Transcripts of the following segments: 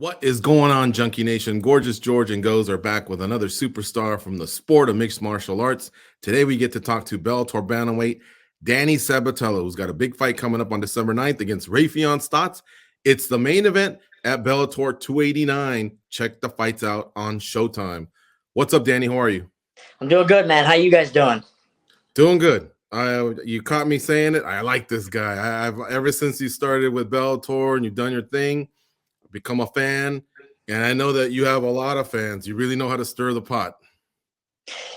What is going on, Junkie Nation? Gorgeous George and Goes are back with another superstar from the sport of mixed martial arts. Today we get to talk to Bellator bantamweight Danny Sabatello, who's got a big fight coming up on December 9th against Raufeon Stots. It's the main event at Bellator 289. Check the fights out on Showtime. What's up, Danny? How are you? I'm doing good, man. How you guys doing? Doing good. You caught me saying it. I like this guy. I've ever since you started with Bellator and you've done your thing, become a fan, and I know that you have a lot of fans. You really know how to stir the pot.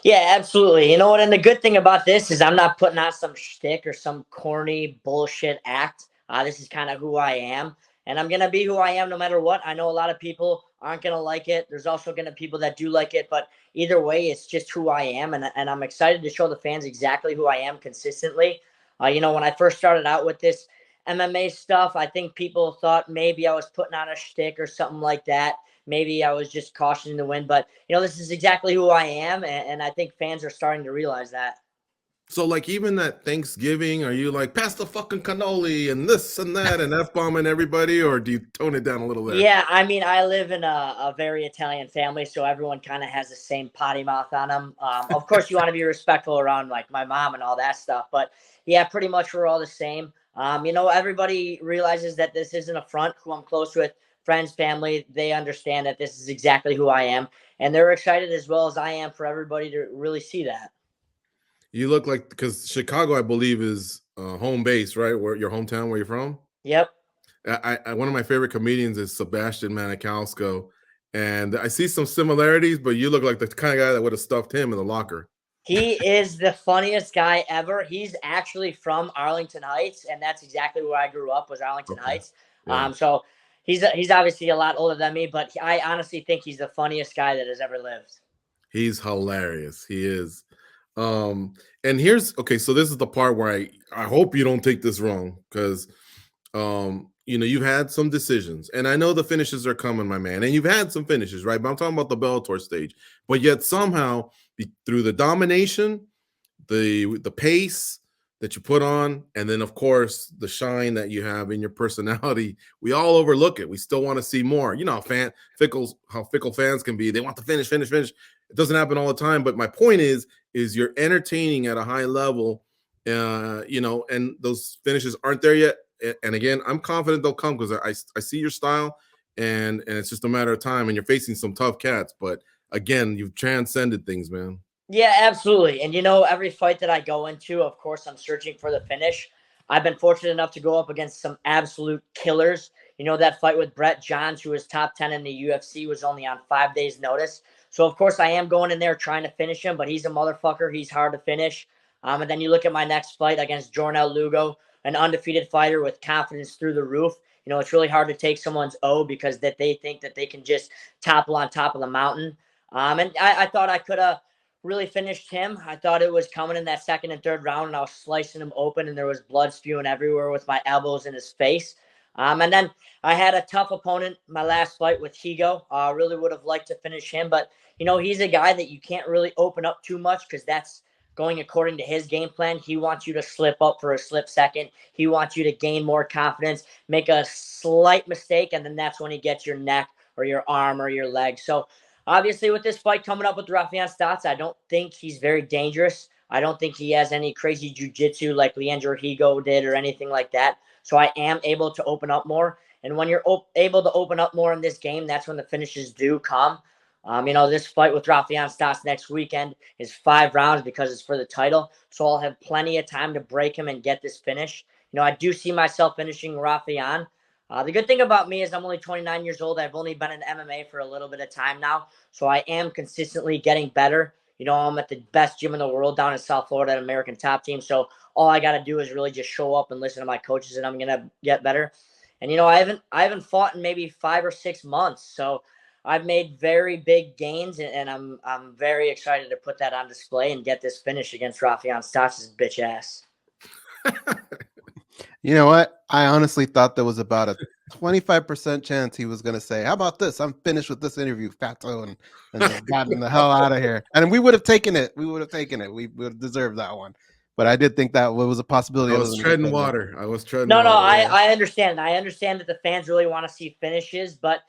Yeah, absolutely. You know what? And the good thing about this is I'm not putting on some shtick or some corny bullshit act. This is kind of who I am, and I'm gonna be who I am no matter what. I know a lot of people aren't gonna like it. There's also gonna be people that do like it, but either way, it's just who I am, and I'm excited to show the fans exactly who I am consistently. When I first started out with this MMA stuff, I think people thought maybe I was putting on a shtick or something like that. Maybe I was just cautioning the wind, but this is exactly who I am, and I think fans are starting to realize that. So, like, even at Thanksgiving, are you like, pass the fucking cannoli and this and that and F-bombing everybody, or do you tone it down a little bit? Yeah, I mean, I live in a very Italian family, so everyone kind of has the same potty mouth on them. Of course, you want to be respectful around, like, my mom and all that stuff, but yeah, pretty much we're all the same. Everybody realizes that this isn't a front. Who I'm close with, friends, family, they understand that this is exactly who I am, and they're excited as well as I am for everybody to really see that. You look like, because Chicago, I believe, is home base, right? Where your hometown, where you're from? Yep. One of my favorite comedians is Sebastian Maniscalco, and I see some similarities, but you look like the kind of guy that would have stuffed him in the locker. He is the funniest guy ever. He's actually from Arlington Heights, and that's exactly where I grew up, was Arlington Heights. Yeah. So he's obviously a lot older than me, but I honestly think he's the funniest guy that has ever lived. He's hilarious. He is. And so this is the part where I hope you don't take this wrong, because you've had some decisions, and I know the finishes are coming, my man, and you've had some finishes, right? But I'm talking about the Bellator stage. But yet somehow, through the domination, the pace that you put on, and then of course the shine that you have in your personality, we all overlook it. We still want to see more. You know how fickle fans can be. They want to finish. It doesn't happen all the time. But my point is you're entertaining at a high level, and those finishes aren't there yet. And again, I'm confident they'll come, because I see your style, and it's just a matter of time. And you're facing some tough cats, but again, you've transcended things, man. Yeah, absolutely. And every fight that I go into, of course, I'm searching for the finish. I've been fortunate enough to go up against some absolute killers. That fight with Brett Johns, who was top 10 in the UFC, was only on 5 days' notice. So, of course, I am going in there trying to finish him, but he's a motherfucker. He's hard to finish. And then you look at my next fight against Jornel Lugo, an undefeated fighter with confidence through the roof. It's really hard to take someone's O, because that they think that they can just topple on top of the mountain. And I thought I could have really finished him. I thought it was coming in that second and third round, and I was slicing him open, and there was blood spewing everywhere with my elbows in his face. And then I had a tough opponent, my last fight with Higo. I really would have liked to finish him, but he's a guy that you can't really open up too much, because that's going according to his game plan. He wants you to slip up for a slip second. He wants you to gain more confidence, make a slight mistake, and then that's when he gets your neck or your arm or your leg. So obviously, with this fight coming up with Raufeon Stots, I don't think he's very dangerous. I don't think he has any crazy jiu-jitsu like Leandro Higo did or anything like that. So I am able to open up more. And when you're able to open up more in this game, that's when the finishes do come. This fight with Raufeon Stots next weekend is 5 rounds, because it's for the title. So I'll have plenty of time to break him and get this finish. I do see myself finishing Raufeon. The good thing about me is I'm only 29 years old. I've only been in MMA for a little bit of time now. So I am consistently getting better. I'm at the best gym in the world down in South Florida at American Top Team. So all I got to do is really just show up and listen to my coaches, and I'm going to get better. And, I haven't fought in maybe 5 or 6 months. So I've made very big gains, and I'm very excited to put that on display and get this finish against Raufeon Stots' bitch ass. You know what? I honestly thought there was about a 25% chance he was going to say, how about this? I'm finished with this interview, fatto, and just gotten the hell out of here. And we would have taken it. We would have deserved that one. But I did think that was a possibility. I was treading water. No, I understand. I understand that the fans really want to see finishes, but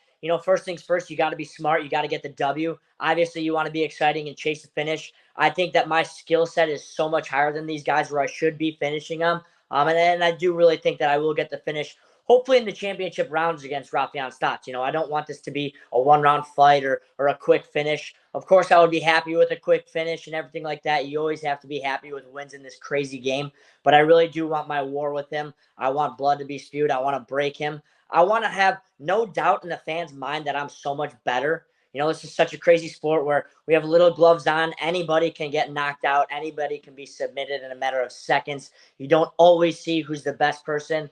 first things first, you got to be smart. You got to get the W. Obviously, you want to be exciting and chase the finish. I think that my skill set is so much higher than these guys where I should be finishing them. And I do really think that I will get the finish, hopefully in the championship rounds against Raufeon Stots. I don't want this to be a one-round fight or a quick finish. Of course, I would be happy with a quick finish and everything like that. You always have to be happy with wins in this crazy game. But I really do want my war with him. I want blood to be spewed. I want to break him. I want to have no doubt in the fans' mind that I'm so much better. This is such a crazy sport where we have little gloves on. Anybody can get knocked out. Anybody can be submitted in a matter of seconds. You don't always see who's the best person.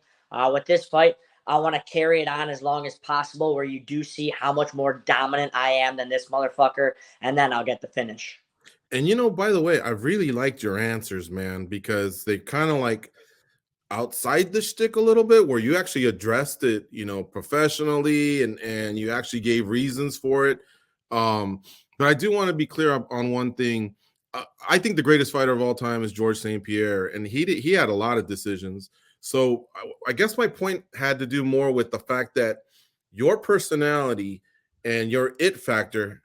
With this fight, I want to carry it on as long as possible where you do see how much more dominant I am than this motherfucker, and then I'll get the finish. And by the way, I really liked your answers, man, because they kind of like outside the shtick a little bit, where you actually addressed it, professionally, and you actually gave reasons for it. But I do want to be clear on one thing. I think the greatest fighter of all time is Georges St. Pierre, and he had a lot of decisions. So I guess my point had to do more with the fact that your personality and your it factor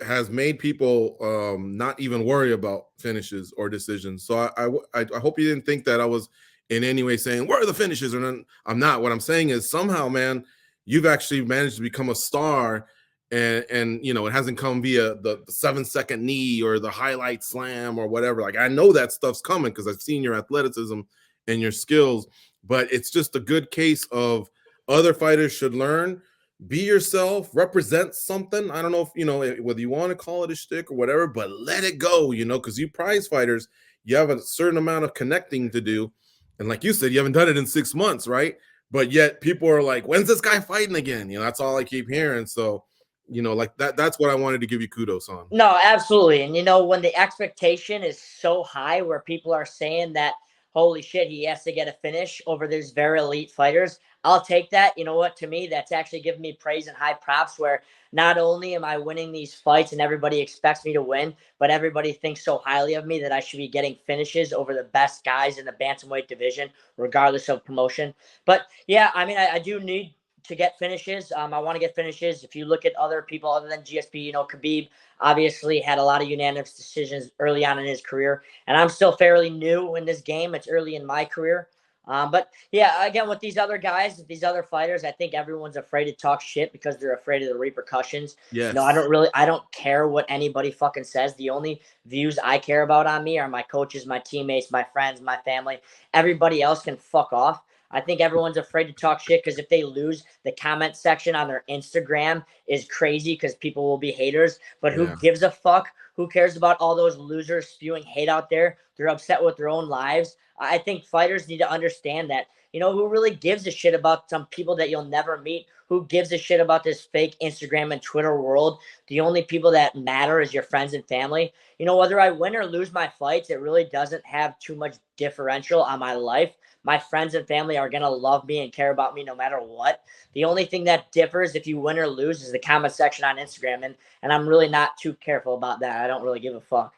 has made people not even worry about finishes or decisions. So I hope you didn't think that I was in any way saying, where are the finishes? Or none. I'm not. What I'm saying is somehow, man, you've actually managed to become a star, and it hasn't come via the 7-second knee or the highlight slam or whatever. Like, I know that stuff's coming because I've seen your athleticism and your skills, but it's just a good case of other fighters should learn. Be yourself, represent something. I don't know if, whether you want to call it a shtick or whatever, but let it go, because you prize fighters, you have a certain amount of connecting to do. And like you said, you haven't done it in 6 months, right? But yet people are like, when's this guy fighting again? That's all I keep hearing. So, like that's what I wanted to give you kudos on. No, absolutely. And when the expectation is so high where people are saying that, holy shit, he has to get a finish over these very elite fighters, I'll take that. You know what? To me, that's actually giving me praise and high props where not only am I winning these fights and everybody expects me to win, but everybody thinks so highly of me that I should be getting finishes over the best guys in the bantamweight division, regardless of promotion. But yeah, I do need to get finishes. I want to get finishes. If you look at other people other than GSP, Khabib obviously had a lot of unanimous decisions early on in his career, and I'm still fairly new in this game. It's early in my career. But yeah, again, with these other guys, these other fighters, I think everyone's afraid to talk shit because they're afraid of the repercussions. Yes. I don't care what anybody fucking says. The only views I care about on me are my coaches, my teammates, my friends, my family. Everybody else can fuck off. I think everyone's afraid to talk shit because if they lose, the comment section on their Instagram is crazy because people will be haters. But who gives a fuck? Who cares about all those losers spewing hate out there? They're upset with their own lives. I think fighters need to understand that, who really gives a shit about some people that you'll never meet? Who gives a shit about this fake Instagram and Twitter world? The only people that matter is your friends and family. Whether I win or lose my fights, it really doesn't have too much differential on my life. My friends and family are going to love me and care about me no matter what. The only thing that differs if you win or lose is the comment section on Instagram. And I'm really not too careful about that. I don't really give a fuck.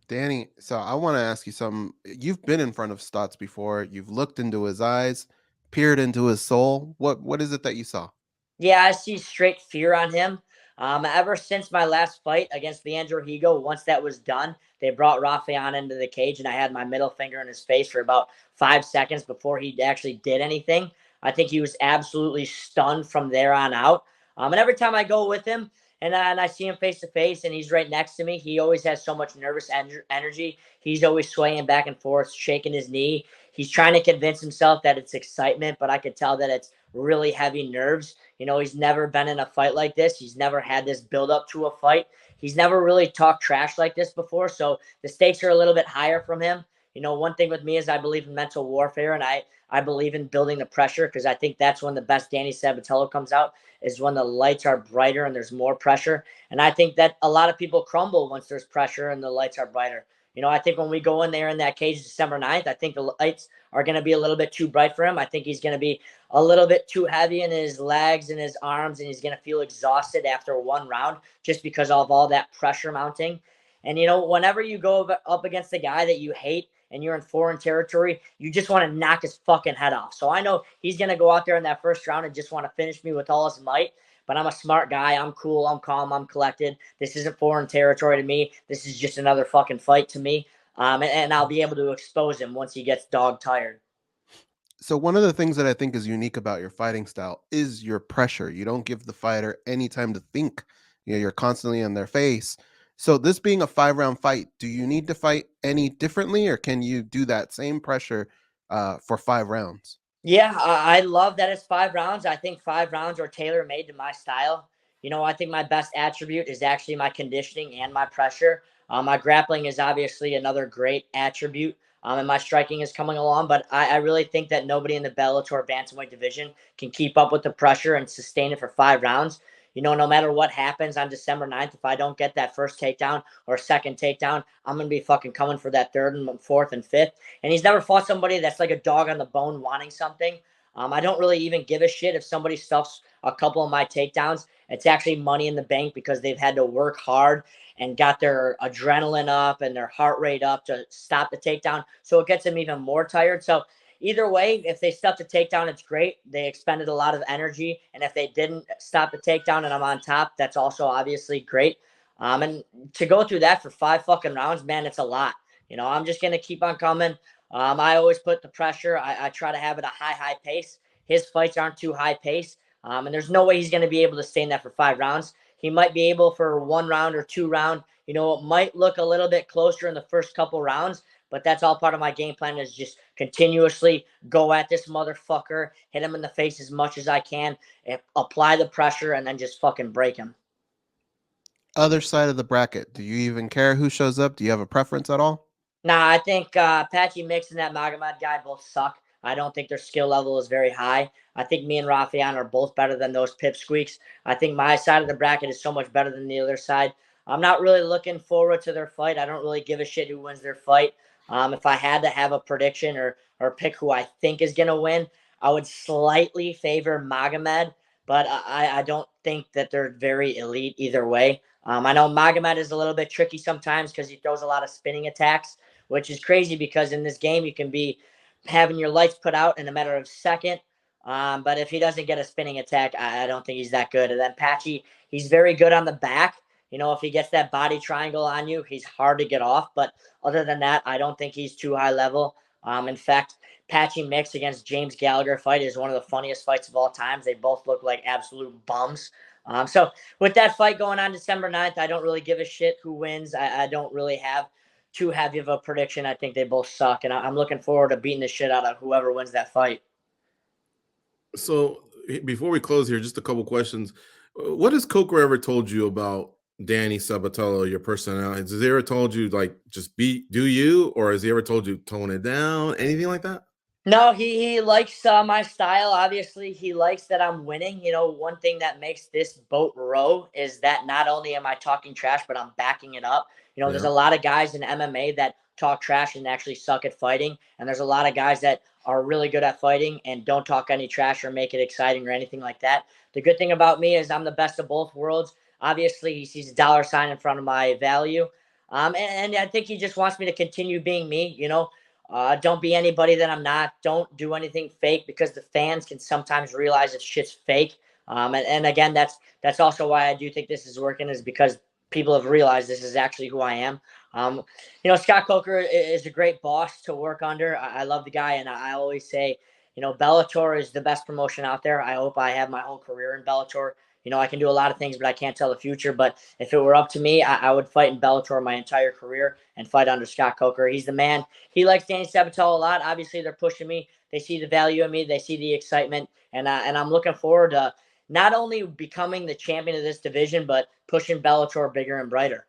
Danny, so I want to ask you something. You've been in front of Stots before. You've looked into his eyes, peered into his soul. What is it that you saw? Yeah, I see straight fear on him. Ever since my last fight against Leandro Higo, once that was done, they brought Raufeon into the cage, and I had my middle finger in his face for about 5 seconds before he actually did anything. I think he was absolutely stunned from there on out. And every time I go with him and I see him face to face and he's right next to me, he always has so much nervous energy. He's always swaying back and forth, shaking his knee. He's trying to convince himself that it's excitement, but I could tell that it's really heavy nerves. He's never been in a fight like this. He's never had this build up to a fight. He's never really talked trash like this before. So the stakes are a little bit higher from him. One thing with me is I believe in mental warfare, and I believe in building the pressure because I think that's when the best Danny Sabatello comes out, is when the lights are brighter and there's more pressure. And I think that a lot of people crumble once there's pressure and the lights are brighter. I think when we go in there in that cage December 9th, I think the lights are going to be a little bit too bright for him. I think he's going to be a little bit too heavy in his legs and his arms, and he's going to feel exhausted after one round just because of all that pressure mounting. And, whenever you go up against a guy that you hate and you're in foreign territory, you just want to knock his fucking head off. So I know he's going to go out there in that first round and just want to finish me with all his might. but I'm a smart guy. I'm cool. I'm calm. I'm collected. This isn't foreign territory to me. This is just another fucking fight to me. And I'll be able to expose him once he gets dog tired. So one of the things that I think is unique about your fighting style is your pressure. You don't give the fighter any time to think. You're constantly in their face. So this being a 5-round fight, do you need to fight any differently, or can you do that same pressure for 5 rounds? Yeah, I love that it's 5 rounds. I think 5 rounds are tailor made to my style. I think my best attribute is actually my conditioning and my pressure. My grappling is obviously another great attribute, and my striking is coming along. But I really think that nobody in the Bellator bantamweight division can keep up with the pressure and sustain it for 5 rounds. No matter what happens on December 9th, if I don't get that first takedown or second takedown, I'm going to be fucking coming for that third and fourth and fifth. And he's never fought somebody that's like a dog on the bone wanting something. I don't really even give a shit if somebody stuffs a couple of my takedowns. It's actually money in the bank because they've had to work hard and got their adrenaline up and their heart rate up to stop the takedown. So it gets them even more tired. So either way, if they stuff the takedown, it's great. They expended a lot of energy. And if they didn't stop the takedown and I'm on top, that's also obviously great. And to go through that for 5 fucking rounds, man, it's a lot. I'm just going to keep on coming. I always put the pressure. I try to have it a high pace. His fights aren't too high pace. And there's no way he's going to be able to stay in that for 5 rounds. He might be able for 1 round or 2 round. It might look a little bit closer in the first couple rounds, but that's all part of my game plan is just continuously go at this motherfucker, hit him in the face as much as I can, apply the pressure, and then just fucking break him. Other side of the bracket, do you even care who shows up? Do you have a preference at all? Nah, I think Patchy Mix and that Magomed guy both suck. I don't think their skill level is very high. I think me and Raufeon are both better than those pipsqueaks. I think my side of the bracket is so much better than the other side. I'm not really looking forward to their fight. I don't really give a shit who wins their fight. If I had to have a prediction or pick who I think is going to win, I would slightly favor Magomed, but I don't think that they're very elite either way. I know Magomed is a little bit tricky sometimes because he throws a lot of spinning attacks, which is crazy because in this game you can be having your lights put out in a matter of second. But if he doesn't get a spinning attack, I don't think he's that good. And then Patchy, he's very good on the back. If he gets that body triangle on you, he's hard to get off. But other than that, I don't think he's too high level. In fact, Patchy Mix against James Gallagher fight is one of the funniest fights of all times. They both look like absolute bums. So with that fight going on December 9th, I don't really give a shit who wins. I don't really have too heavy of a prediction. I think they both suck, and I'm looking forward to beating the shit out of whoever wins that fight. So before we close here, just a couple questions. What has Coker ever told you about Danny Sabatello, your personality? Has he ever told you like just do you, or has he ever told you tone it down? Anything like that? No, he likes my style. Obviously, he likes that I'm winning. One thing that makes this boat row is that not only am I talking trash, but I'm backing it up. There's a lot of guys in MMA that talk trash and actually suck at fighting. And there's a lot of guys that are really good at fighting and don't talk any trash or make it exciting or anything like that. The good thing about me is I'm the best of both worlds. Obviously, he sees a dollar sign in front of my value. And I think he just wants me to continue being me, don't be anybody that I'm not. Don't do anything fake because the fans can sometimes realize if shit's fake. And again, that's also why I do think this is working is because people have realized this is actually who I am. Scott Coker is a great boss to work under. I love the guy. And I always say, Bellator is the best promotion out there. I hope I have my whole career in Bellator. I can do a lot of things, but I can't tell the future. But if it were up to me, I would fight in Bellator my entire career and fight under Scott Coker. He's the man. He likes Danny Sabatello a lot. Obviously, they're pushing me. They see the value in me. They see the excitement. And I'm looking forward to not only becoming the champion of this division, but pushing Bellator bigger and brighter.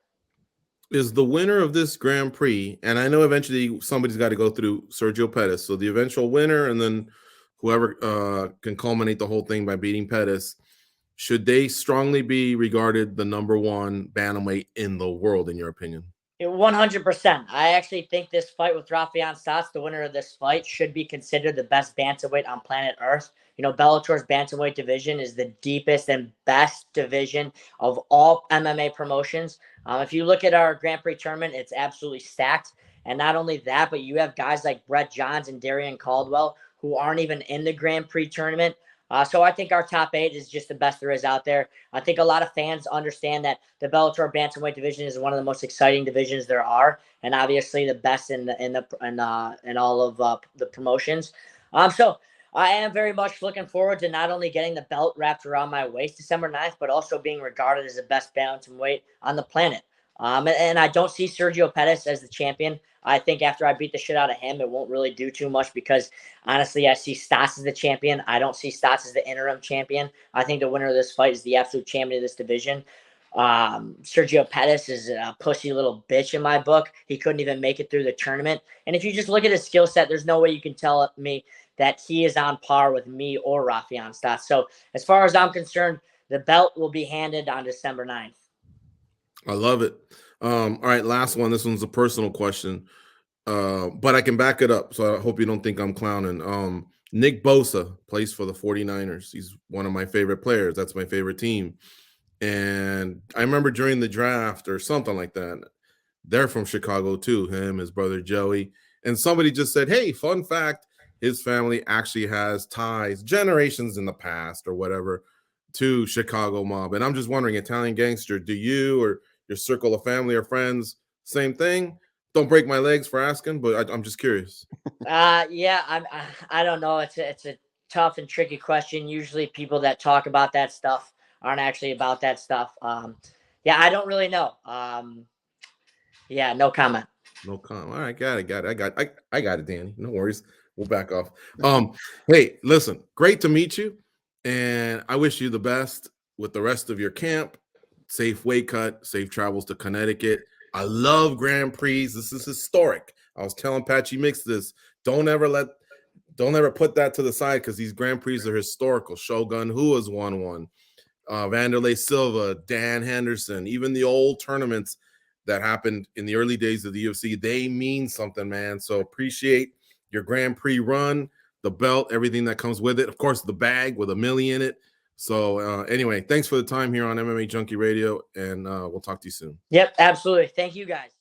Is the winner of this Grand Prix, and I know eventually somebody's got to go through Sergio Pettis, so the eventual winner and then whoever can culminate the whole thing by beating Pettis, should they strongly be regarded the number one bantamweight in the world, in your opinion? 100%. I actually think this fight with Raufeon Stots, the winner of this fight, should be considered the best bantamweight on planet Earth. Bellator's bantamweight division is the deepest and best division of all MMA promotions. If you look at our Grand Prix tournament, it's absolutely stacked. And not only that, but you have guys like Brett Johns and Darian Caldwell who aren't even in the Grand Prix tournament. So I think our top 8 is just the best there is out there. I think a lot of fans understand that the Bellator bantamweight division is one of the most exciting divisions there are, and obviously the best in all of the promotions. So I am very much looking forward to not only getting the belt wrapped around my waist December 9th, but also being regarded as the best bantamweight on the planet. And I don't see Sergio Pettis as the champion. I think after I beat the shit out of him, it won't really do too much because honestly, I see Stots as the champion. I don't see Stots as the interim champion. I think the winner of this fight is the absolute champion of this division. Sergio Pettis is a pussy little bitch in my book. He couldn't even make it through the tournament. And if you just look at his skill set, there's no way you can tell me that he is on par with me or Raufeon Stots. So as far as I'm concerned, the belt will be handed on December 9th. I love it. All right, last one. This one's a personal question, but I can back it up, so I hope you don't think I'm clowning. Nick Bosa plays for the 49ers. He's one of my favorite players. That's my favorite team. And I remember during the draft or something like that, they're from Chicago too, him, his brother Joey. And somebody just said, hey, fun fact, his family actually has ties, generations in the past or whatever, to Chicago mob. And I'm just wondering, Italian Gangster, do you or your circle of family or friends, same thing? Don't break my legs for asking, but I'm just curious. Yeah, I don't know. It's a tough and tricky question. Usually people that talk about that stuff aren't actually about that stuff. Yeah, I don't really know. Yeah, no comment. No comment. All right, got it. I got it, Danny. No worries. We'll back off. Hey, listen, great to meet you. And I wish you the best with the rest of your camp. Safe weight cut, safe travels to Connecticut. I love Grand Prix. This is historic. I was telling Patchy Mix this. Don't ever put that to the side because these Grand Prix are historical. Shogun, who has won one? Vanderlei Silva, Dan Henderson, even the old tournaments that happened in the early days of the UFC, they mean something, man. So appreciate your Grand Prix run, the belt, everything that comes with it. Of course, the bag with $1 million in it. So anyway, thanks for the time here on MMA Junkie Radio, and we'll talk to you soon. Yep, absolutely. Thank you, guys.